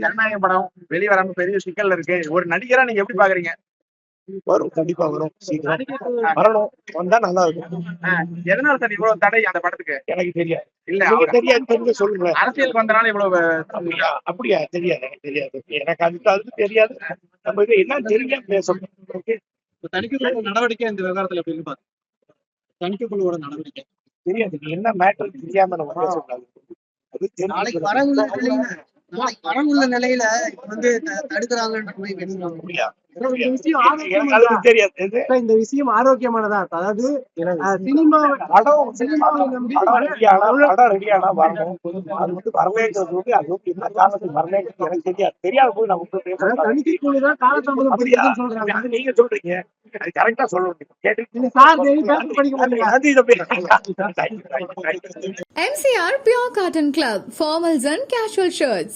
ஜனநாயக படம் வெளிவராம பெரிய சிக்கல்ல இருக்கு. ஒரு நடிகரா நீங்க எப்படி பாக்குறீங்க? வரும், கண்டிப்பா வரும். சீக்கிரம் வரணும், வந்தா நல்லா இருக்கும். எதனால சார் இவ்வளவு தடை அந்த படத்துக்கு? எனக்கு தெரியாது. இல்ல நீங்க தெரியாது, தெரிஞ்ச சொல்லுங்க. அரசியலுக்கு வந்தனால இவ்வளவு அப்படியா? தெரியாது, எனக்கு தெரியாது. எனக்கு அது தெரியாது. நம்ம இது என்ன தெரியாம பேசணும். தணிக்கைக்குழு நடவடிக்கை இந்த விவகாரத்துல எப்படி பாத்து? தணிக்கைக்குழுவோட நடவடிக்கை தெரியாது. நீ என்ன மேட்டர் தெரியாம நம்ம பேசக்கூடாது. அது நாளைக்கு வரவுள்ள நிலையில தடுக்கிறாங்கன்ற அப்படியா? எனக்கு தெரியாது. இந்த விஷயம் ஆரோக்கியமானதா? அதாவது படம் ரெடியானா வரணும். அது வந்து வரவேற்கிறது வந்து அது வந்து என்ன காரணத்துக்கு வரவேற்கிறது எனக்கு தெரியாது. தெரியாத போது நமக்கு தணிக்கைக்குழுதான் காலதாமதம் சொல்றாங்க. அது நீங்க சொல்றீங்க, அது கரெக்டா சொல்லணும். கேட்டு MCR Pure Cotton Club, formals and casual shirts.